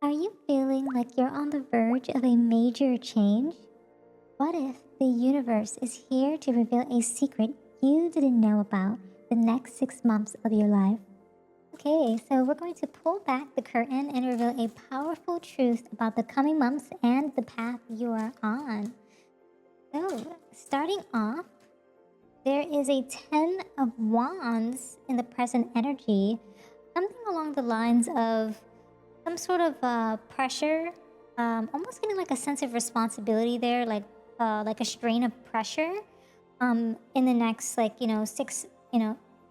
Are you feeling like you're on the verge of a major change? What if the universe is here to reveal a secret you didn't know about the next 6 months of your life? Okay, so we're going to pull back the curtain and reveal a powerful truth about the coming months and the path you are on. So, starting off, there is a 10 of Wands in the present energy, something along the lines of some sort of pressure, almost getting like a sense of responsibility there, like a strain of pressure in the next six,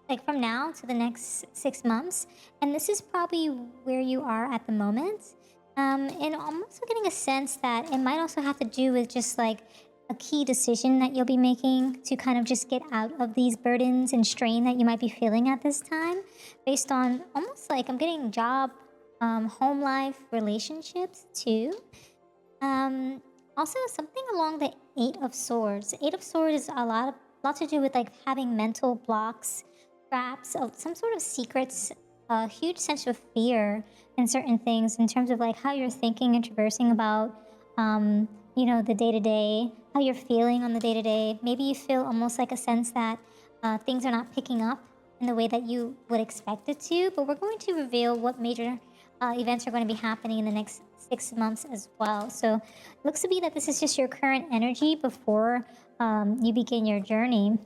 like from now to the next 6 months. And this is probably where you are at the moment. And I'm also getting a sense that it might also have to do with just like a key decision that you'll be making to kind of just get out of these burdens and strain that you might be feeling at this time, based on almost like I'm getting job, home life, relationships too. Also something along the Eight of Swords. Eight of Swords is lot to do with like having mental blocks, traps, some sort of secrets, a huge sense of fear in certain things in terms of like how you're thinking and traversing about, the day to day, how you're feeling on the day to day. Maybe you feel almost like a sense that things are not picking up in the way that you would expect it to. But we're going to reveal what major events are going to be happening in the next 6 months as well. So it looks to be that this is just your current energy before you begin your journey.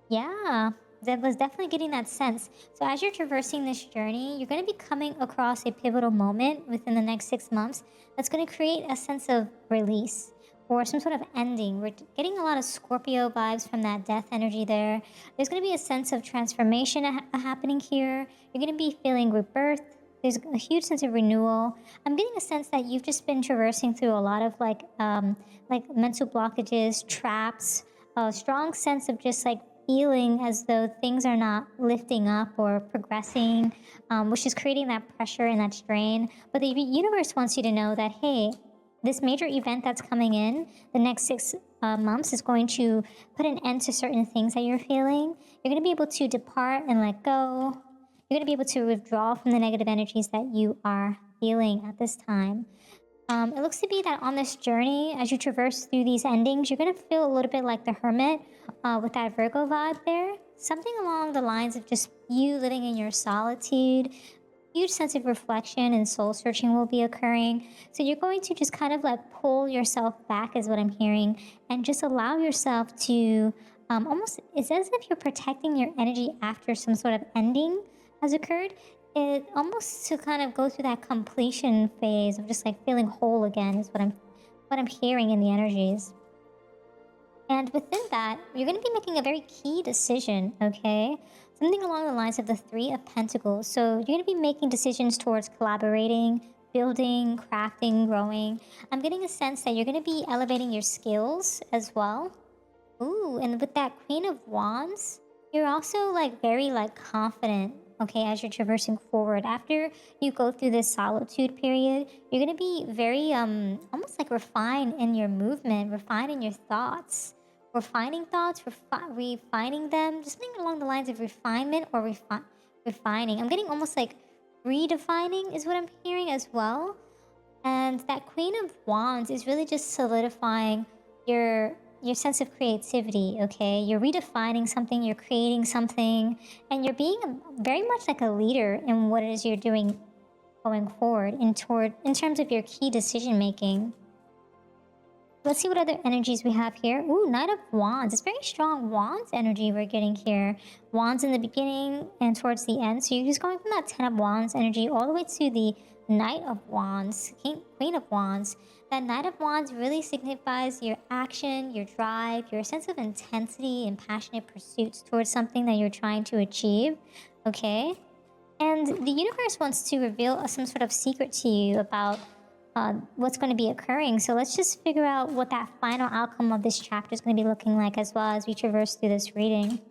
Yeah, that was definitely getting that sense. So as you're traversing this journey, you're going to be coming across a pivotal moment within the next 6 months that's going to create a sense of release or some sort of ending. We're getting a lot of Scorpio vibes from that death energy there. There's going to be a sense of transformation happening here. You're going to be feeling rebirth. There's a huge sense of renewal. I'm getting a sense that you've just been traversing through a lot of like mental blockages, traps, a strong sense of just like feeling as though things are not lifting up or progressing, which is creating that pressure and that strain. But the universe wants you to know that, hey, this major event that's coming in the next 6 months is going to put an end to certain things that you're feeling. You're going to be able to depart and let go. You're going to be able to withdraw from the negative energies that you are feeling at this time. It looks to be that on this journey, as you traverse through these endings, you're going to feel a little bit like the hermit with that Virgo vibe there. Something along the lines of just you living in your solitude. Huge sense of reflection and soul searching will be occurring. So you're going to just kind of like pull yourself back is what I'm hearing, and just allow yourself to almost, it's as if you're protecting your energy after some sort of ending has occurred. It almost to kind of go through that completion phase of just like feeling whole again is what I'm hearing in the energies. And within that, you're going to be making a very key decision, okay? Something along the lines of the Three of Pentacles. So you're going to be making decisions towards collaborating, building, crafting, growing. I'm getting a sense that you're going to be elevating your skills as well. Ooh, and with that Queen of Wands, you're also like very like confident, okay, as you're traversing forward. After you go through this solitude period, you're going to be very almost like refined in your movement, refined in your thoughts. Refining thoughts, refining them, just something along the lines of refinement or refining. I'm getting almost like redefining is what I'm hearing as well. And that Queen of Wands is really just solidifying your sense of creativity, okay? You're redefining something, you're creating something, and you're being very much like a leader in what it is you're doing going forward in terms of your key decision making. Let's see what other energies we have here. Ooh, Knight of Wands. It's very strong Wands energy we're getting here. Wands in the beginning and towards the end. So you're just going from that 10 of Wands energy all the way to the Knight of Wands, Queen of Wands. That Knight of Wands really signifies your action, your drive, your sense of intensity and passionate pursuits towards something that you're trying to achieve, okay? And the universe wants to reveal some sort of secret to you about what's going to be occurring. So let's just figure out what that final outcome of this chapter is going to be looking like as well as we traverse through this reading.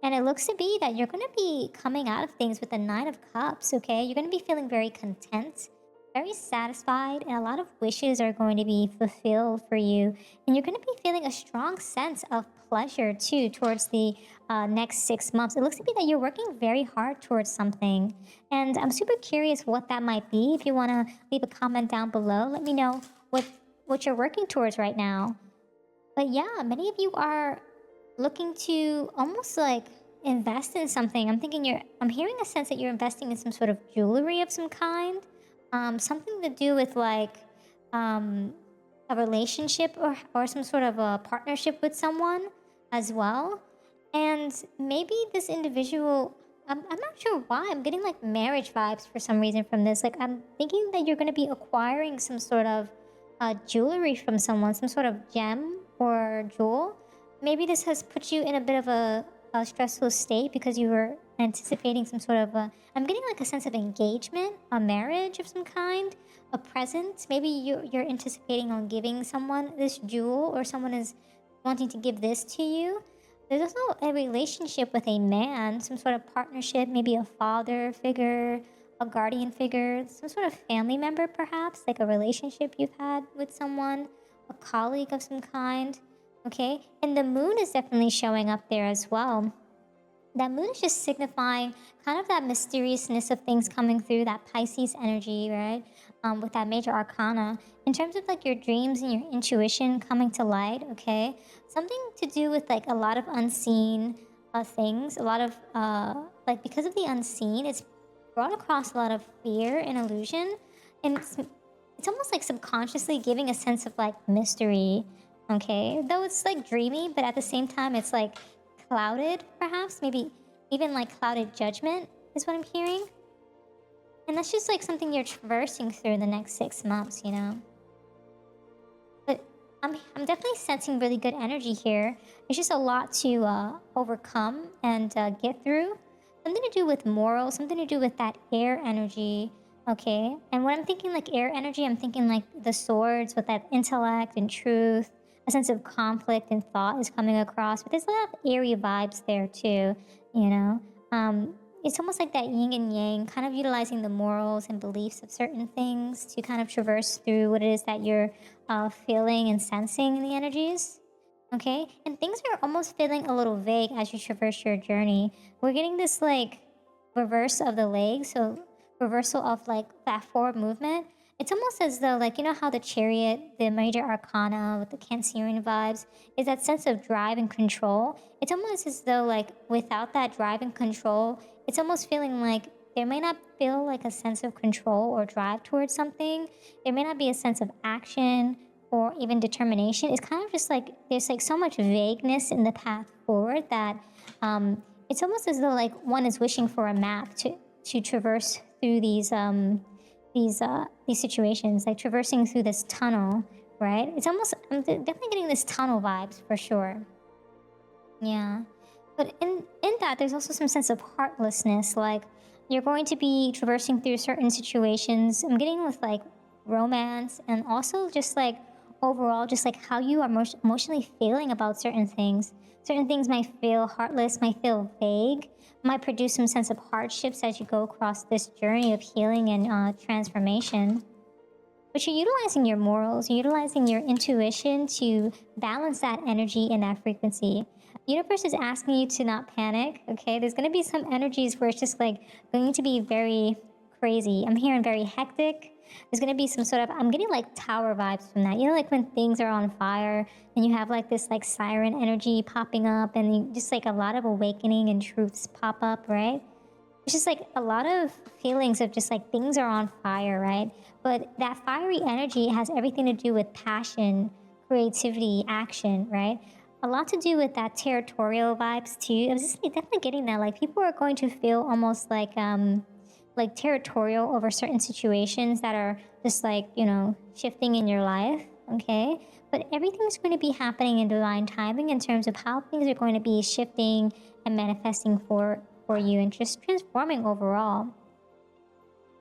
And it looks to be that you're going to be coming out of things with the Nine of Cups, okay? You're going to be feeling very content. very satisfied, and a lot of wishes are going to be fulfilled for you. And you're going to be feeling a strong sense of pleasure too towards the next 6 months. It looks to be that you're working very hard towards something. And I'm super curious what that might be. If you want to leave a comment down below, let me know what you're working towards right now. But yeah, many of you are looking to almost like invest in something. I'm hearing a sense that you're investing in some sort of jewelry of some kind. Something to do with like um, a relationship or some sort of a partnership with someone as well. And maybe this individual, I'm not sure why, I'm getting like marriage vibes for some reason from this. Like, I'm thinking that you're going to be acquiring some sort of jewelry from someone, some sort of gem or jewel. Maybe this has put you in a bit of a stressful state because you were anticipating some sort of I'm getting like a sense of engagement, a marriage of some kind, a present. Maybe you're anticipating on giving someone this jewel, or someone is wanting to give this to you. There's also a relationship with a man, some sort of partnership, maybe a father figure, a guardian figure, some sort of family member perhaps, like a relationship you've had with someone, a colleague of some kind. Okay, and the moon is definitely showing up there as well. That moon is just signifying kind of that mysteriousness of things coming through, that Pisces energy, right? With that major arcana. In terms of like your dreams and your intuition coming to light, okay? Something to do with like a lot of unseen things, a lot of, like because of the unseen, it's brought across a lot of fear and illusion. And it's almost like subconsciously giving a sense of like mystery, okay? Though it's like dreamy, but at the same time, it's like clouded, perhaps, maybe even like clouded judgment is what I'm hearing. And that's just like something you're traversing through in the next 6 months, you know. But I'm definitely sensing really good energy here. It's just a lot to overcome and get through. Something to do with morals, something to do with that air energy, okay? And when I'm thinking like air energy, I'm thinking like the swords with that intellect and truth. A sense of conflict and thought is coming across, but there's a lot of airy vibes there too, you know. It's almost like that yin and yang, kind of utilizing the morals and beliefs of certain things to kind of traverse through what it is that you're feeling and sensing in the energies. Okay, and things are almost feeling a little vague as you traverse your journey. We're getting this like reverse of the leg, so reversal of like that forward movement. It's almost as though, like, you know how the chariot, the major arcana with the Cancerian vibes, is that sense of drive and control. It's almost as though, like, without that drive and control, it's almost feeling like there may not feel like a sense of control or drive towards something. There may not be a sense of action or even determination. It's kind of just like there's like so much vagueness in the path forward that it's almost as though like one is wishing for a map to traverse through these situations, like traversing through this tunnel, right? It's almost, I'm definitely getting this tunnel vibes for sure. Yeah, but in that there's also some sense of heartlessness, like you're going to be traversing through certain situations. I'm getting with like romance, and also just like overall just like how you are emotionally feeling about certain things. Certain things might feel heartless, might feel vague, might produce some sense of hardships as you go across this journey of healing and transformation. But you're utilizing your morals, you're utilizing your intuition to balance that energy and that frequency. The universe is asking you to not panic, okay? There's going to be some energies where it's just like going to be very crazy. I'm hearing very hectic. There's going to be some sort of, I'm getting like tower vibes from that. You know, like when things are on fire and you have like this like siren energy popping up, and just like a lot of awakening and truths pop up, right? It's just like a lot of feelings of just like things are on fire, right? But that fiery energy has everything to do with passion, creativity, action, right? A lot to do with that territorial vibes too. I was just definitely getting that. Like people are going to feel almost like territorial over certain situations that are just like, you know, shifting in your life, okay? But everything's going to be happening in divine timing in terms of how things are going to be shifting and manifesting for you and just transforming overall.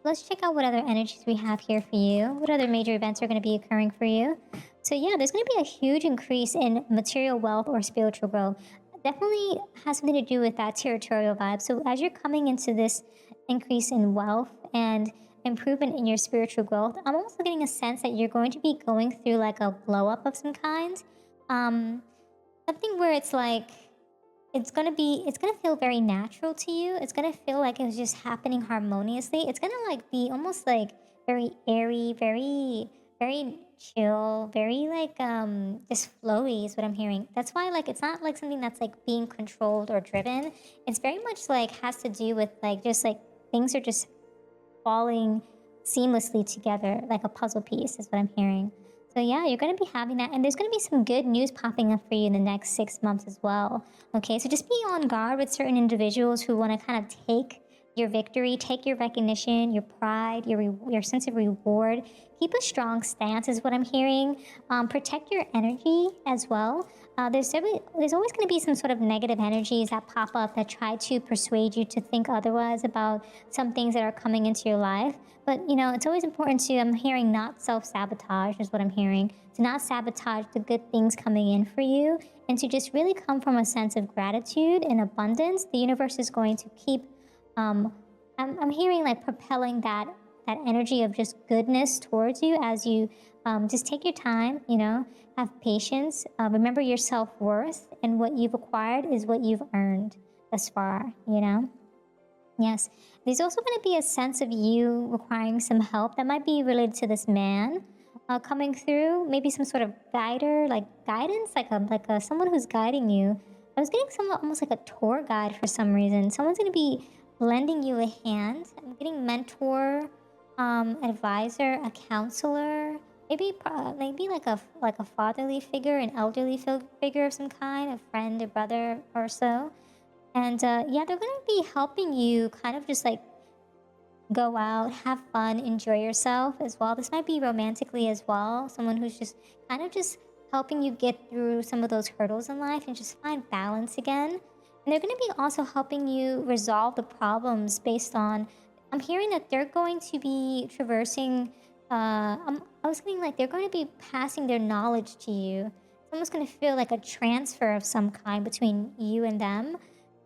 Let's check out what other energies we have here for you. What other major events are going to be occurring for you? So yeah, there's going to be a huge increase in material wealth or spiritual growth. Definitely has something to do with that territorial vibe. So as you're coming into this increase in wealth and improvement in your spiritual growth. I'm also getting a sense that you're going to be going through like a blow up of some kind. Um, Something where it's like it's gonna feel very natural to you. It's gonna feel like it was just happening harmoniously. It's gonna like be almost like very airy, very chill, very like just flowy is what I'm hearing. That's why like it's not like something that's like being controlled or driven. It's very much like has to do with like just like things are just falling seamlessly together like a puzzle piece is what I'm hearing. So yeah, you're going to be having that, and there's going to be some good news popping up for you in the next 6 months as well. Okay, so just be on guard with certain individuals who want to kind of take your victory, take your recognition, your pride, your sense of reward. Keep a strong stance is what I'm hearing. Protect your energy as well. There's always going to be some sort of negative energies that pop up that try to persuade you to think otherwise about some things that are coming into your life. But you know, it's always important to, I'm hearing, not self-sabotage is what I'm hearing. To not sabotage the good things coming in for you, and to just really come from a sense of gratitude and abundance. The universe is going to keep I'm hearing like propelling that energy of just goodness towards you as you just take your time, you know, have patience. Remember your self-worth, and what you've acquired is what you've earned thus far, you know? Yes. There's also going to be a sense of you requiring some help that might be related to this man coming through. Maybe some sort of guider, like guidance, like a someone who's guiding you. I was getting some almost like a tour guide for some reason. Someone's going to be lending you a hand. I'm getting mentor, advisor, a counselor, maybe like a fatherly figure, an elderly figure of some kind, a friend, a brother, or so. And yeah, they're going to be helping you kind of just like go out, have fun, enjoy yourself as well. This might be romantically as well. Someone who's just kind of just helping you get through some of those hurdles in life and just find balance again. And they're going to be also helping you resolve the problems based on, I'm hearing that they're going to be traversing, I was getting like they're going to be passing their knowledge to you. It's almost going to feel like a transfer of some kind between you and them.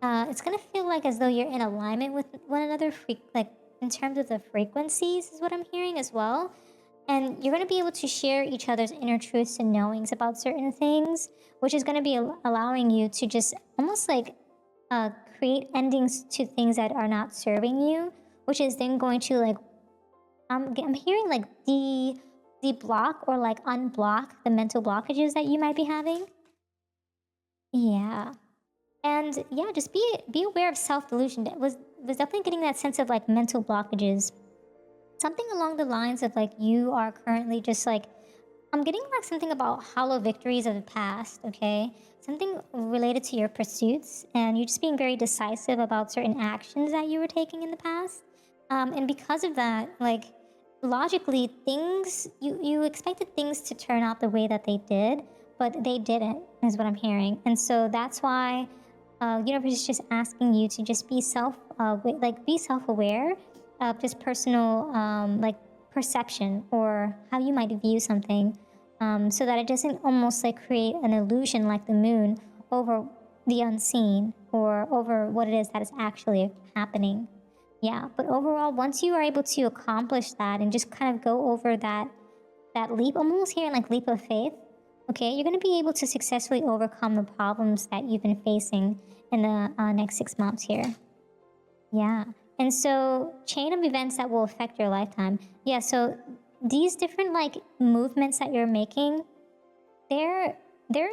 It's going to feel like as though you're in alignment with one another, like in terms of the frequencies is what I'm hearing as well. And you're going to be able to share each other's inner truths and knowings about certain things, which is going to be allowing you to just almost like create endings to things that are not serving you, which is then going to like, I'm hearing like de-block or like unblock the mental blockages that you might be having. Yeah. And yeah, just be aware of self-delusion. Was definitely getting that sense of like mental blockages. Something along the lines of like you are currently just like, I'm getting like something about hollow victories of the past, okay? Something related to your pursuits, and you just being very decisive about certain actions that you were taking in the past. And because of that, like logically things, you expected things to turn out the way that they did, but they didn't, is what I'm hearing. And so that's why universe is just asking you to just be be self-aware of just personal like perception or how you might view something, so that it doesn't almost like create an illusion like the moon over the unseen or over what it is that is actually happening. Yeah, but overall, once you are able to accomplish that and just kind of go over that leap, almost hearing like leap of faith, okay, you're going to be able to successfully overcome the problems that you've been facing in the next 6 months here. Yeah. And so chain of events that will affect your lifetime. Yeah, so these different like movements that you're making, they're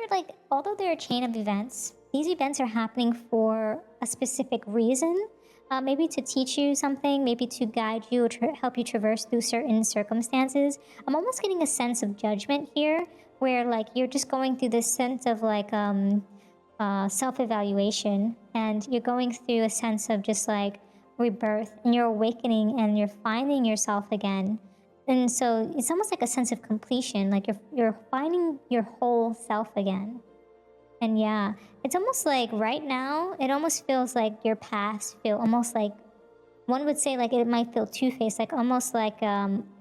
like, although they're a chain of events, these events are happening for a specific reason. Maybe to teach you something, maybe to guide you or help you traverse through certain circumstances. I'm almost getting a sense of judgment here, where like you're just going through this sense of like self-evaluation, and you're going through a sense of just like rebirth, and you're awakening and you're finding yourself again. And so it's almost like a sense of completion, like you're finding your whole self again. And yeah, it's almost like right now, it almost feels like your past feel almost like, one would say like it might feel two-faced, like almost like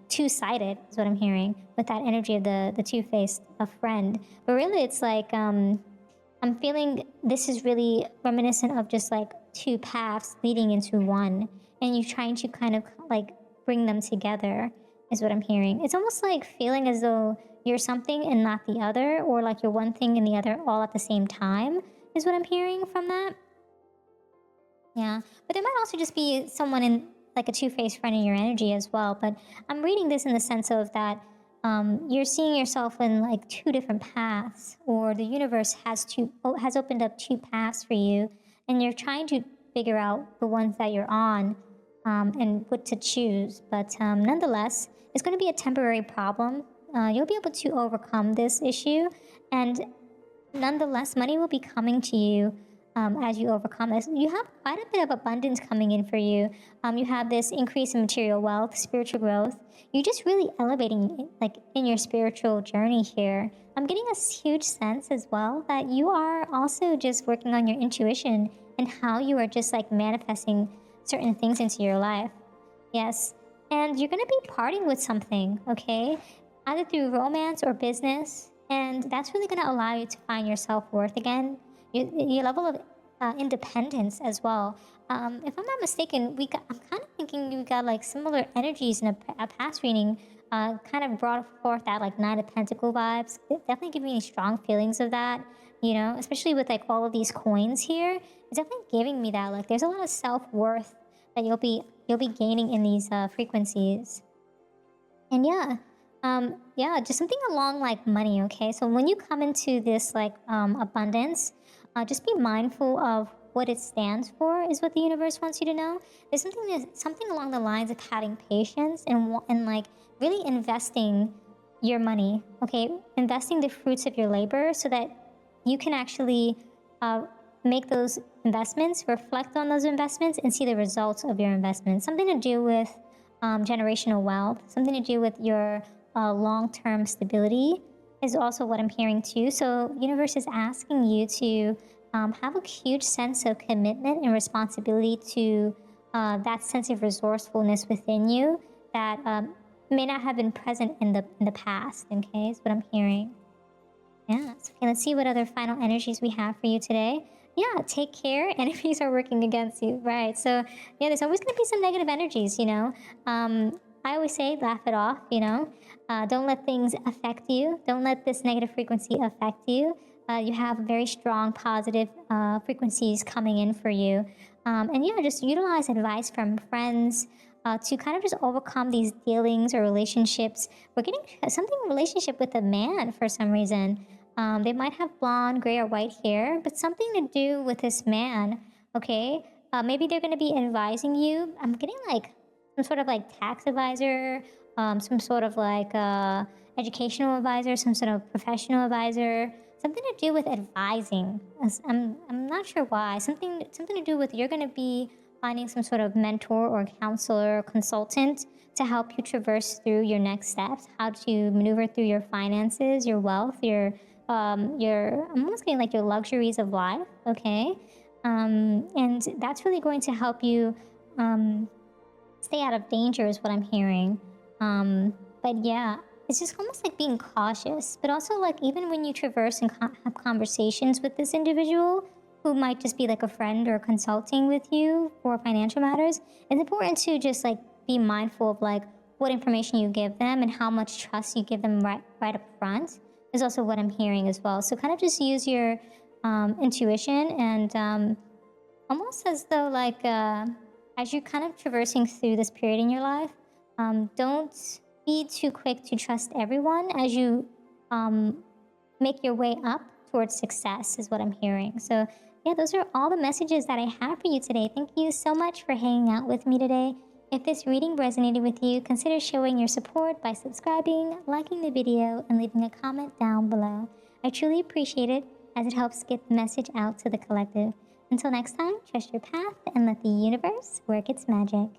two-sided is what I'm hearing with that energy of the two-faced, a friend. But really it's like, I'm feeling this is really reminiscent of just like two paths leading into one. And you're trying to kind of like bring them together, is what I'm hearing. It's almost like feeling as though you're something and not the other, or like you're one thing and the other all at the same time, is what I'm hearing from that. Yeah, but there might also just be someone in like a two-faced friend in your energy as well. But I'm reading this in the sense of that you're seeing yourself in like two different paths, or the universe has opened up two paths for you, and you're trying to figure out the ones that you're on and what to choose. But nonetheless, it's going to be a temporary problem. You'll be able to overcome this issue, and nonetheless, money will be coming to you as you overcome this. You have quite a bit of abundance coming in for you. You have this increase in material wealth, spiritual growth. You're just really elevating, like, in your spiritual journey here. I'm getting a huge sense as well that you are also just working on your intuition and how you are just like manifesting certain things into your life. Yes. And you're going to be parting with something, okay? Either through romance or business. And that's really going to allow you to find your self-worth again, your level of independence as well. If I'm not mistaken, I'm kind of thinking you got like similar energies in a past reading, kind of brought forth that like Nine of Pentacle vibes. It definitely give me strong feelings of that, you know, especially with like all of these coins here. It's definitely giving me that, like, there's a lot of self-worth that you'll be gaining in these frequencies. And yeah, just something along like money, okay? So when you come into this like abundance, just be mindful of what it stands for, is what the universe wants you to know. There's something along the lines of having patience and like really investing your money, okay? Investing the fruits of your labor so that you can actually make those investments, reflect on those investments, and see the results of your investments. Something to do with generational wealth, something to do with your long-term stability is also what I'm hearing too. So universe is asking you to have a huge sense of commitment and responsibility to that sense of resourcefulness within you that may not have been present in the past. Okay, is what I'm hearing. Yeah. So, okay, let's see what other final energies we have for you today. Yeah, take care. Enemies are working against you, right? So yeah, there's always going to be some negative energies, you know. I always say, laugh it off, you know. Don't let things affect you. Don't let this negative frequency affect you. You have very strong positive frequencies coming in for you. And yeah, just utilize advice from friends to kind of just overcome these dealings or relationships. We're getting something in relationship with a man for some reason. They might have blonde, gray, or white hair, but something to do with this man, okay? Maybe they're going to be advising you. I'm getting like some sort of like tax advisor, some sort of like educational advisor, some sort of professional advisor, something to do with advising. I'm not sure why. Something to do with, you're going to be finding some sort of mentor or counselor or consultant to help you traverse through your next steps, how to maneuver through your finances, your wealth, your I'm almost getting like your luxuries of life, okay? And that's really going to help you stay out of danger is what I'm hearing. But yeah, it's just almost like being cautious, but also like even when you traverse and have conversations with this individual who might just be like a friend or consulting with you for financial matters, it's important to just like be mindful of like what information you give them and how much trust you give them right up front is also what I'm hearing as well. So kind of just use your intuition and almost as though like as you're kind of traversing through this period in your life, don't be too quick to trust everyone as you make your way up towards success is what I'm hearing. So yeah, those are all the messages that I have for you today. Thank you so much for hanging out with me today. If this reading resonated with you, consider showing your support by subscribing, liking the video, and leaving a comment down below. I truly appreciate it as it helps get the message out to the collective. Until next time, trust your path and let the universe work its magic.